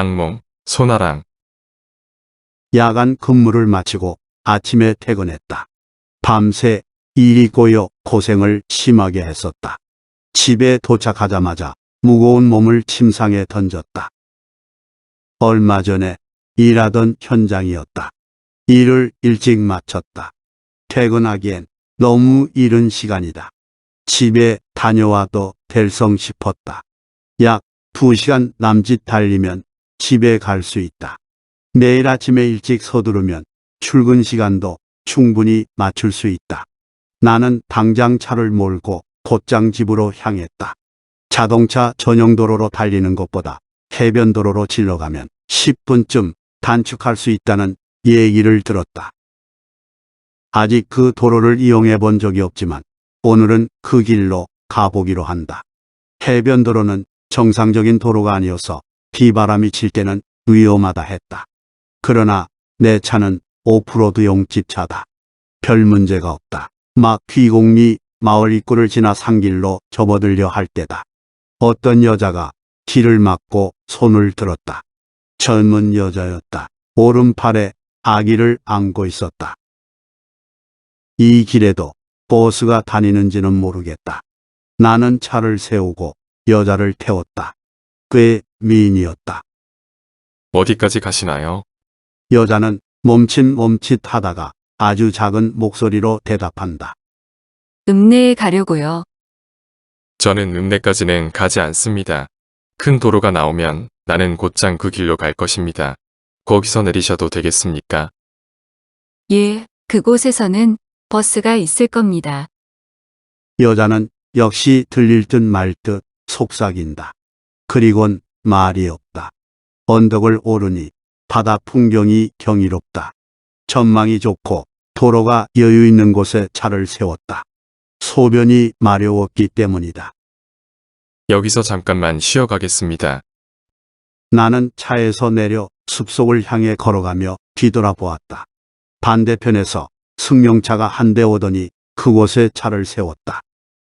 악몽, 소나랑. 야간 근무를 마치고 아침에 퇴근했다. 밤새 일이 꼬여 고생을 심하게 했었다. 집에 도착하자마자 무거운 몸을 침상에 던졌다. 얼마 전에 일하던 현장이었다. 일을 일찍 마쳤다. 퇴근하기엔 너무 이른 시간이다. 집에 다녀와도 될성 싶었다. 약 2시간 남짓 달리면 집에 갈 수 있다. 내일 아침에 일찍 서두르면 출근 시간도 충분히 맞출 수 있다. 나는 당장 차를 몰고 곧장 집으로 향했다. 자동차 전용 도로로 달리는 것보다 해변 도로로 질러가면 10분쯤 단축할 수 있다는 얘기를 들었다. 아직 그 도로를 이용해 본 적이 없지만 오늘은 그 길로 가보기로 한다. 해변 도로는 정상적인 도로가 아니어서 비바람이 칠 때는 위험하다 했다. 그러나 내 차는 오프로드용 집차다. 별 문제가 없다. 막 귀곡리 마을 입구를 지나 산길로 접어들려 할 때다. 어떤 여자가 길을 막고 손을 들었다. 젊은 여자였다. 오른팔에 아기를 안고 있었다. 이 길에도 버스가 다니는지는 모르겠다. 나는 차를 세우고 여자를 태웠다. 꽤 미인이었다. 어디까지 가시나요? 여자는 멈칫멈칫하다가 아주 작은 목소리로 대답한다. 읍내에 가려고요. 저는 읍내까지는 가지 않습니다. 큰 도로가 나오면 나는 곧장 그 길로 갈 것입니다. 거기서 내리셔도 되겠습니까? 예, 그곳에서는 버스가 있을 겁니다. 여자는 역시 들릴 듯 말 듯 속삭인다. 그리곤 말이 없다. 언덕을 오르니 바다 풍경이 경이롭다. 전망이 좋고 도로가 여유 있는 곳에 차를 세웠다. 소변이 마려웠기 때문이다. 여기서 잠깐만 쉬어가겠습니다. 나는 차에서 내려 숲속을 향해 걸어가며 뒤돌아보았다. 반대편에서 승용차가 한 대 오더니 그곳에 차를 세웠다.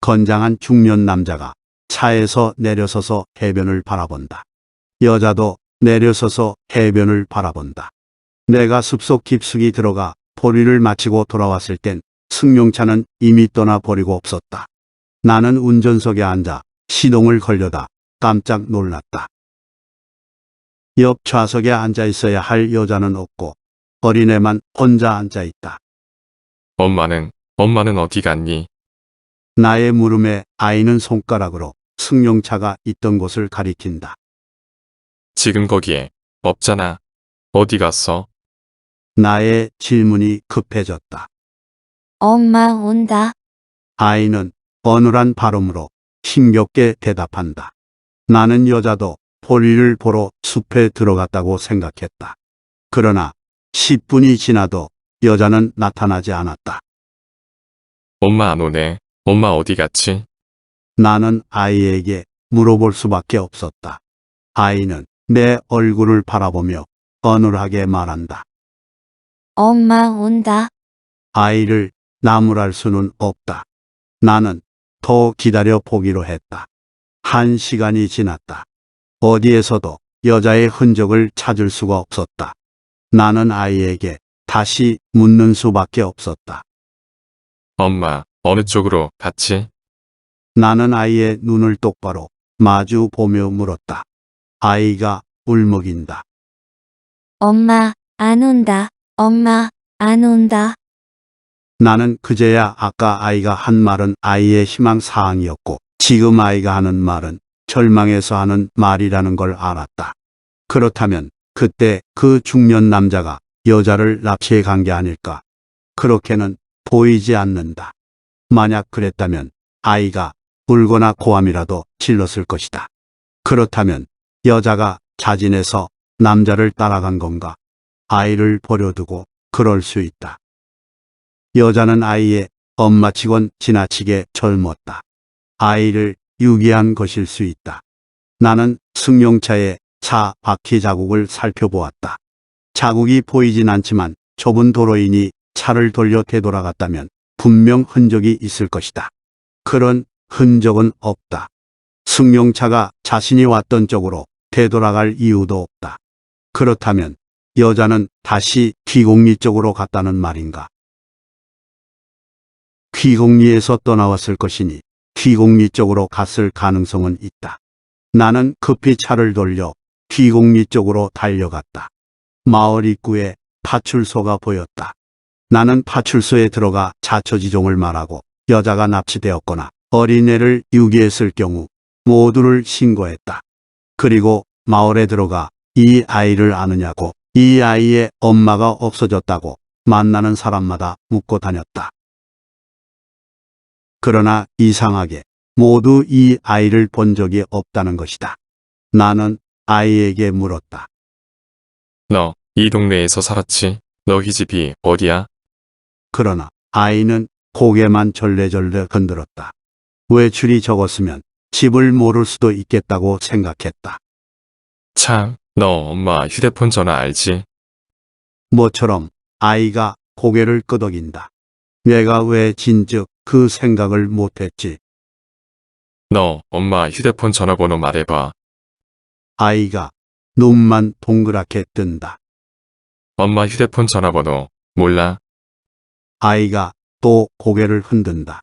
건장한 중년 남자가 차에서 내려서서 해변을 바라본다. 여자도 내려서서 해변을 바라본다. 내가 숲속 깊숙이 들어가 보리를 마치고 돌아왔을 땐 승용차는 이미 떠나버리고 없었다. 나는 운전석에 앉아 시동을 걸려다 깜짝 놀랐다. 옆 좌석에 앉아 있어야 할 여자는 없고 어린애만 혼자 앉아 있다. 엄마는 어디 갔니? 나의 물음에 아이는 손가락으로 승용차가 있던 곳을 가리킨다. 지금 거기에 없잖아. 어디 갔어? 나의 질문이 급해졌다. 엄마 온다. 아이는 어눌한 발음으로 힘겹게 대답한다. 나는 여자도 볼일을 보러 숲에 들어갔다고 생각했다. 그러나 10분이 지나도 여자는 나타나지 않았다. 엄마 안 오네. 엄마 어디 갔지? 나는 아이에게 물어볼 수밖에 없었다. 아이는 내 얼굴을 바라보며 어눌하게 말한다. 엄마 온다. 아이를 나무랄 수는 없다. 나는 더 기다려 보기로 했다. 1시간이 지났다. 어디에서도 여자의 흔적을 찾을 수가 없었다. 나는 아이에게 다시 묻는 수밖에 없었다. 엄마, 어느 쪽으로 갔지? 나는 아이의 눈을 똑바로 마주 보며 물었다. 아이가 울먹인다. 엄마 안 온다. 엄마 안 온다. 나는 그제야 아까 아이가 한 말은 아이의 희망사항이었고 지금 아이가 하는 말은 절망해서 하는 말이라는 걸 알았다. 그렇다면 그때 그 중년 남자가 여자를 납치해 간 게 아닐까? 그렇게는 보이지 않는다. 만약 그랬다면 아이가 울거나 고함이라도 질렀을 것이다. 그렇다면 여자가 자진해서 남자를 따라간 건가? 아이를 버려두고 그럴 수 있다. 여자는 아이의 엄마치곤 지나치게 젊었다. 아이를 유기한 것일 수 있다. 나는 승용차의 차 바퀴 자국을 살펴보았다. 자국이 보이진 않지만 좁은 도로이니 차를 돌려 되돌아갔다면 분명 흔적이 있을 것이다. 그런 흔적은 없다. 승용차가 자신이 왔던 쪽으로 되돌아갈 이유도 없다. 그렇다면 여자는 다시 귀공리 쪽으로 갔다는 말인가? 귀공리에서 떠나왔을 것이니 귀공리 쪽으로 갔을 가능성은 있다. 나는 급히 차를 돌려 귀공리 쪽으로 달려갔다. 마을 입구에 파출소가 보였다. 나는 파출소에 들어가 자초지종을 말하고 여자가 납치되었거나 어린애를 유기했을 경우 모두를 신고했다. 그리고 마을에 들어가 이 아이를 아느냐고, 이 아이의 엄마가 없어졌다고 만나는 사람마다 묻고 다녔다. 그러나 이상하게 모두 이 아이를 본 적이 없다는 것이다. 나는 아이에게 물었다. 너 이 동네에서 살았지? 너희 집이 어디야? 그러나 아이는 고개만 절레절레 흔들었다. 외출이 적었으면 집을 모를 수도 있겠다고 생각했다. 참, 너 엄마 휴대폰 전화 알지? 모처럼 아이가 고개를 끄덕인다. 내가 왜 진즉 그 생각을 못했지? 너 엄마 휴대폰 전화번호 말해봐. 아이가 눈만 동그랗게 뜬다. 엄마 휴대폰 전화번호 몰라? 아이가 또 고개를 흔든다.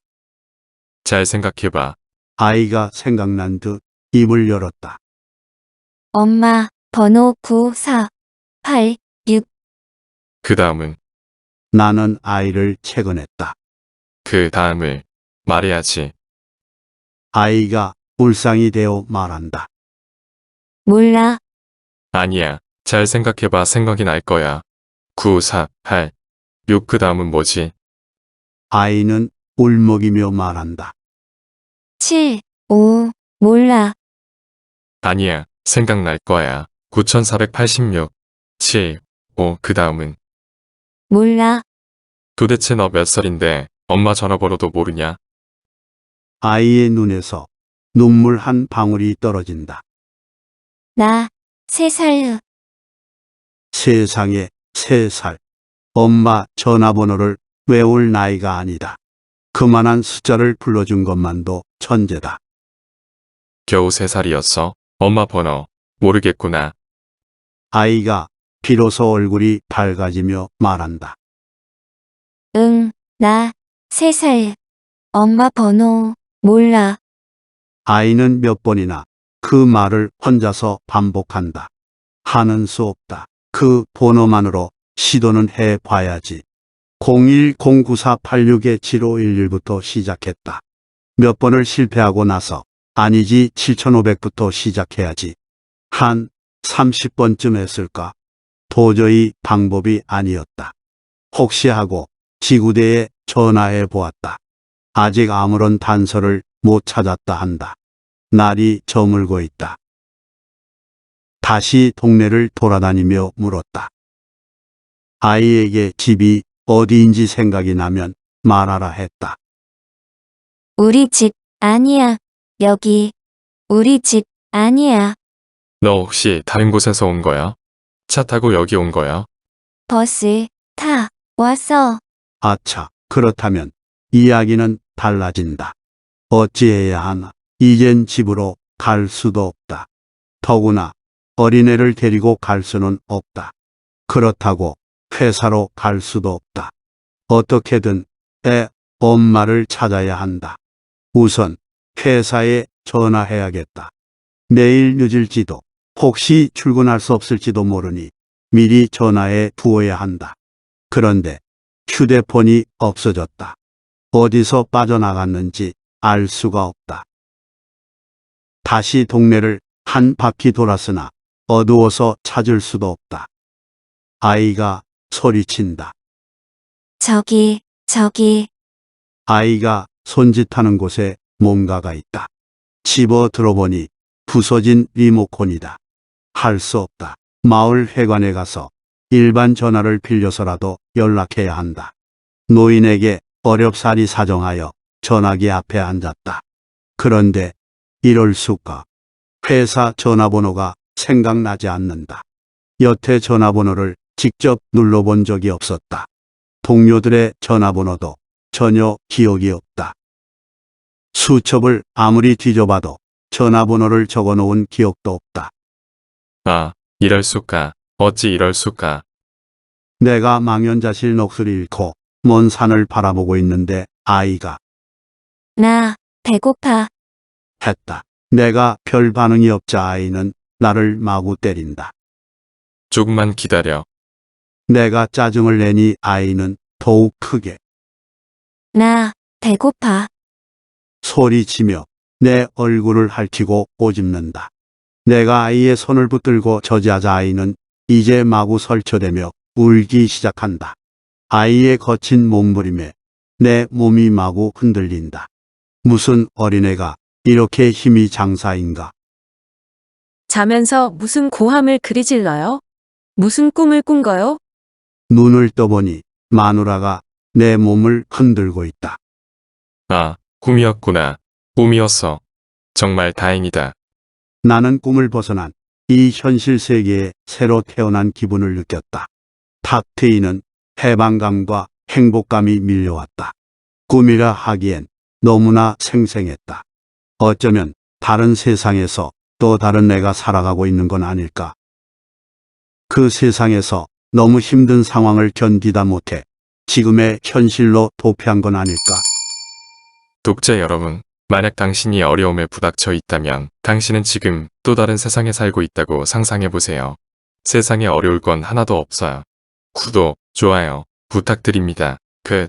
잘 생각해봐. 아이가 생각난 듯 입을 열었다. 엄마, 번호 9486. 그 다음은, 나는 아이를 채근했다. 그 다음을 말해야지. 아이가 울상이 되어 말한다. 몰라. 아니야. 잘 생각해봐. 생각이 날 거야. 9, 4, 8, 6 그 다음은 뭐지? 아이는 울먹이며 말한다. 7, 5. 몰라. 아니야. 생각날 거야. 9486, 7, 5 그 다음은. 몰라. 도대체 너 몇 살인데 엄마 전화번호도 모르냐? 아이의 눈에서 눈물 한 방울이 떨어진다. 나 3살. 세상에 3살. 엄마 전화번호를 외울 나이가 아니다. 그만한 숫자를 불러준 것만도 천재다. 겨우 3살이었어. 엄마 번호 모르겠구나. 아이가 비로소 얼굴이 밝아지며 말한다. 응, 나 3살. 엄마 번호 몰라. 아이는 몇 번이나 그 말을 혼자서 반복한다. 하는 수 없다. 그 번호만으로 시도는 해봐야지. 01094861-7511부터 시작했다. 몇 번을 실패하고 나서 아니지 7500부터 시작해야지. 한 30번쯤 했을까? 도저히 방법이 아니었다. 혹시 하고 지구대에 전화해 보았다. 아직 아무런 단서를 못 찾았다 한다. 날이 저물고 있다. 다시 동네를 돌아다니며 물었다. 아이에게 집이 어디인지 생각이 나면 말하라 했다. 우리 집 아니야. 여기. 우리 집 아니야. 너 혹시 다른 곳에서 온 거야? 차 타고 여기 온 거야? 버스 타 왔어. 아차, 그렇다면 이야기는 달라진다. 어찌해야 하나? 이젠 집으로 갈 수도 없다. 더구나 어린애를 데리고 갈 수는 없다. 그렇다고 회사로 갈 수도 없다. 어떻게든 애 엄마를 찾아야 한다. 우선 회사에 전화해야겠다. 내일 늦을지도, 혹시 출근할 수 없을지도 모르니 미리 전화해 두어야 한다. 그런데 휴대폰이 없어졌다. 어디서 빠져나갔는지 알 수가 없다. 다시 동네를 한 바퀴 돌았으나 어두워서 찾을 수도 없다. 아이가 소리친다. 저기. 아이가 손짓하는 곳에 뭔가가 있다. 집어 들어보니 부서진 리모컨이다. 할 수 없다. 마을 회관에 가서 일반 전화를 빌려서라도 연락해야 한다. 노인에게 어렵사리 사정하여 전화기 앞에 앉았다. 그런데 이럴 수가. 회사 전화번호가 생각나지 않는다. 여태 전화번호를 직접 눌러본 적이 없었다. 동료들의 전화번호도 전혀 기억이 없다. 수첩을 아무리 뒤져봐도 전화번호를 적어놓은 기억도 없다. 아, 이럴 수가. 어찌 이럴 수가. 내가 망연자실 넋을 잃고 먼 산을 바라보고 있는데 아이가 나 배고파. 했다. 내가 별 반응이 없자 아이는 나를 마구 때린다. 조금만 기다려. 내가 짜증을 내니 아이는 더욱 크게 나 배고파. 소리치며 내 얼굴을 핥히고 꼬집는다. 내가 아이의 손을 붙들고 저지하자 아이는 이제 마구 설쳐대며 울기 시작한다. 아이의 거친 몸부림에 내 몸이 마구 흔들린다. 무슨 어린애가 이렇게 힘이 장사인가? 자면서 무슨 고함을 그리 질러요? 무슨 꿈을 꾼 거요? 눈을 떠보니 마누라가 내 몸을 흔들고 있다. 아, 꿈이었구나. 꿈이었어. 정말 다행이다. 나는 꿈을 벗어난 이 현실 세계에 새로 태어난 기분을 느꼈다. 탁 트이는 해방감과 행복감이 밀려왔다. 꿈이라 하기엔 너무나 생생했다. 어쩌면 다른 세상에서 또 다른 내가 살아가고 있는 건 아닐까. 그 세상에서 너무 힘든 상황을 견디다 못해 지금의 현실로 도피한 건 아닐까. 독자 여러분, 만약 당신이 어려움에 부닥쳐 있다면 당신은 지금 또 다른 세상에 살고 있다고 상상해 보세요. 세상에 어려울 건 하나도 없어요. 구독, 좋아요 부탁드립니다. 끝.